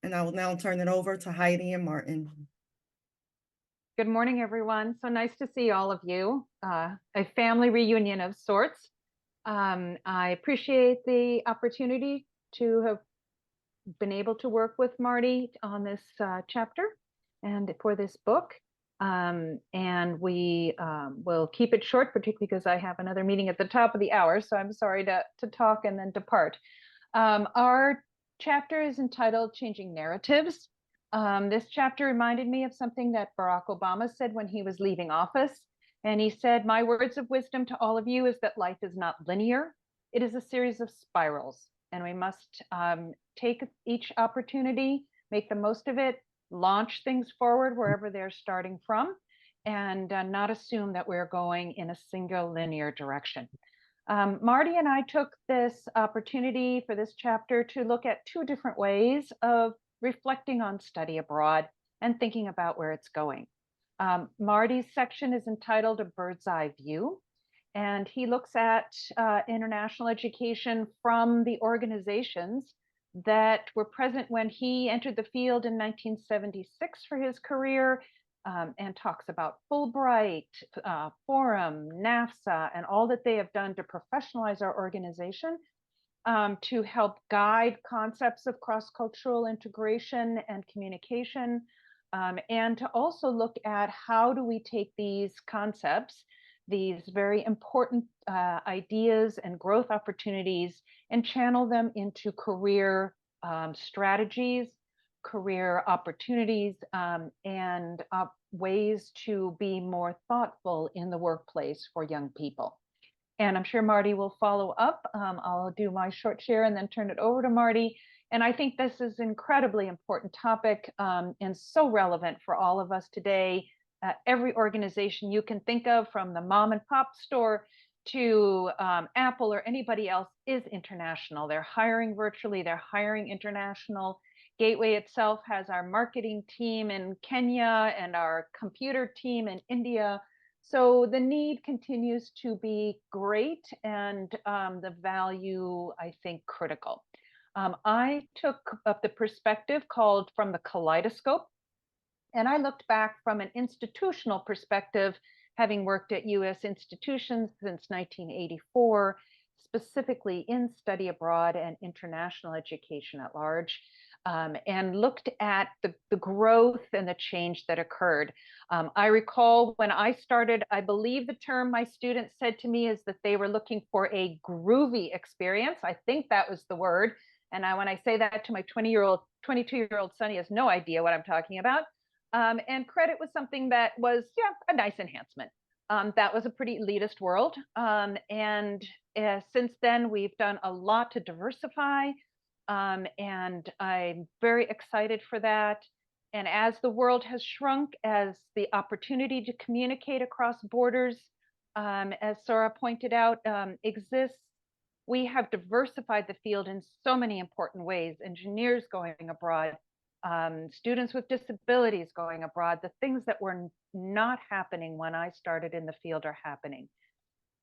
and I will now turn it over to Heidi and Martin. Good morning, everyone. So nice to see all of you. A family reunion of sorts. I appreciate the opportunity to have been able to work with Marty on this chapter and for this book. And we will keep it short, particularly because I have another meeting at the top of the hour. So I'm sorry to talk and then depart. Our chapter is entitled Changing Narratives. This chapter reminded me of something that Barack Obama said when he was leaving office. And he said, "My words of wisdom to all of you is that life is not linear. It is a series of spirals. And we must take each opportunity, make the most of it, launch things forward wherever they're starting from, and not assume that we're going in a single linear direction." Marty and I took this opportunity for this chapter to look at two different ways of reflecting on study abroad and thinking about where it's going. Marty's section is entitled A Bird's Eye View, and he looks at international education from the organizations that were present when he entered the field in 1976 for his career, and talks about Fulbright, Forum, NAFSA, and all that they have done to professionalize our organization, to help guide concepts of cross-cultural integration and communication, and to also look at how do we take these concepts, these very important ideas and growth opportunities, and channel them into career strategies, career opportunities, and ways to be more thoughtful in the workplace for young people. And I'm sure Marty will follow up. I'll do my short share and then turn it over to Marty. And I think this is an incredibly important topic, and so relevant for all of us today. Every organization you can think of, from the mom and pop store to Apple or anybody else, is international. They're hiring virtually, they're hiring international. Gateway itself has our marketing team in Kenya and our computer team in India. So the need continues to be great, and the value, I think, critical. I took up the perspective called From the Kaleidoscope, and I looked back from an institutional perspective, having worked at US institutions since 1984, specifically in study abroad and international education at large. And looked at the growth and the change that occurred. I recall when I started, I believe the term my students said to me is that they were looking for a groovy experience. I think that was the word. And when I say that to my 22-year-old son, he has no idea what I'm talking about. And credit was something that was, a nice enhancement. That was a pretty elitist world. And since then, we've done a lot to diversify. And I'm very excited for that. And as the world has shrunk, as the opportunity to communicate across borders, as Sora pointed out, exists, we have diversified the field in so many important ways. Engineers going abroad, students with disabilities going abroad. The things that were not happening when I started in the field are happening.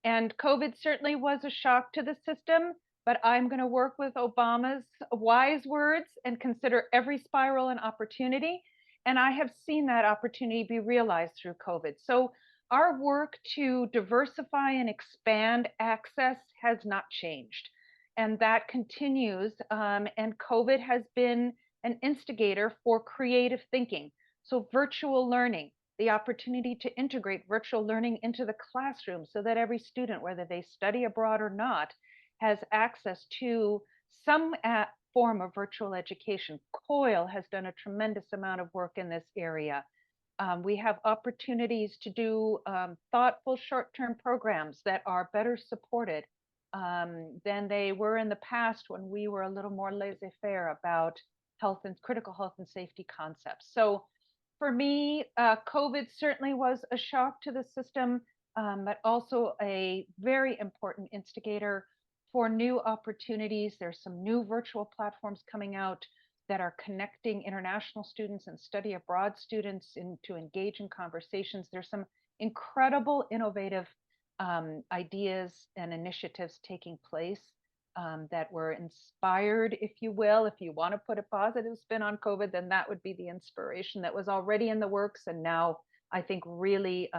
And COVID certainly was a shock to the system, but I'm going to work with Obama's wise words and consider every spiral an opportunity. And I have seen that opportunity be realized through COVID. So our work to diversify and expand access has not changed. And that continues. And COVID has been an instigator for creative thinking. So virtual learning, the opportunity to integrate virtual learning into the classroom so that every student, whether they study abroad or not, has access to some form of virtual education. COIL has done a tremendous amount of work in this area. We have opportunities to do thoughtful short-term programs that are better supported than they were in the past, when we were a little more laissez-faire about critical health and safety concepts. So for me, COVID certainly was a shock to the system, but also a very important instigator for new opportunities. There's some new virtual platforms coming out that are connecting international students and study abroad students to engage in conversations. There's some incredible innovative ideas and initiatives taking place. that were inspired, if you will. If you want to put a positive spin on COVID, then that would be the inspiration that was already in the works, and now I think really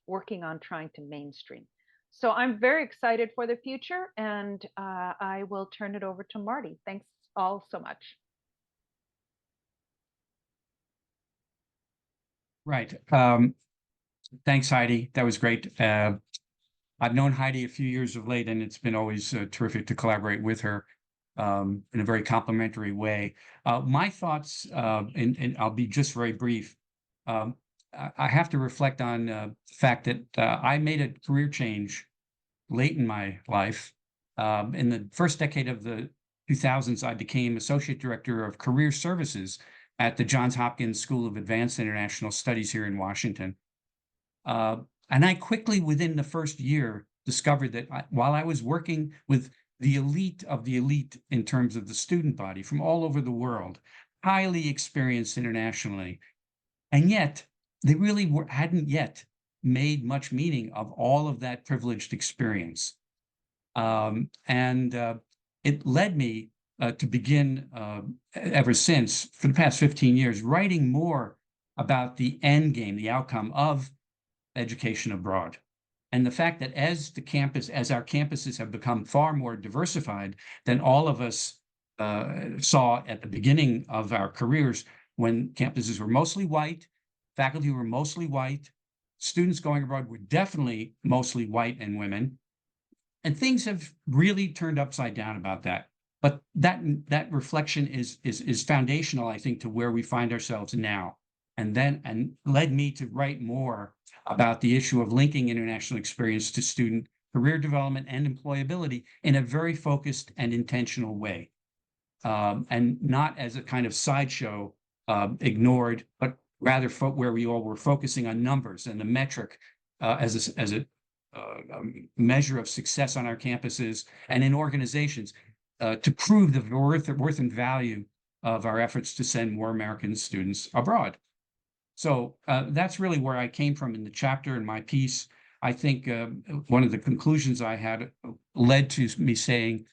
working on trying to mainstream. So I'm very excited for the future, and I will turn it over to Marty. Thanks all so much. Right. Thanks, Heidi. That was great. I've known Heidi a few years of late, and it's been always terrific to collaborate with her in a very complimentary way. My thoughts, and I'll be just very brief. I have to reflect on the fact that I made a career change late in my life. In the first decade of the 2000s, I became Associate Director of Career Services at the Johns Hopkins School of Advanced International Studies here in Washington. And I quickly, within the first year, discovered that while I was working with the elite of the elite in terms of the student body from all over the world, highly experienced internationally, and yet they really hadn't yet made much meaning of all of that privileged experience. It led me to begin, ever since, for the past 15 years, writing more about the end game, the outcome of education abroad. And the fact that as our campuses have become far more diversified than all of us saw at the beginning of our careers, when campuses were mostly white, faculty were mostly white, students going abroad were definitely mostly white and women, and things have really turned upside down about that. But that reflection is foundational, I think, to where we find ourselves now, and led me to write more about the issue of linking international experience to student career development and employability in a very focused and intentional way, and not as a kind of sideshow ignored, but rather where we all were focusing on numbers and the metric as a measure of success on our campuses and in organizations to prove the worth and value of our efforts to send more American students abroad. So that's really where I came from in the chapter and my piece. I think one of the conclusions I had led to me saying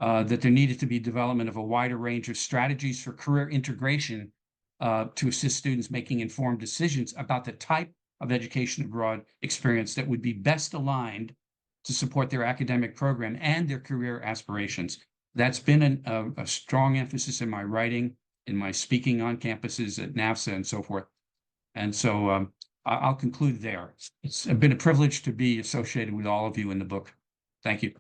that there needed to be development of a wider range of strategies for career integration to assist students making informed decisions about the type of education abroad experience that would be best aligned to support their academic program and their career aspirations. That's been a strong emphasis in my writing, in my speaking on campuses at NAFSA and so forth. And so I'll conclude there. It's been a privilege to be associated with all of you in the book. Thank you.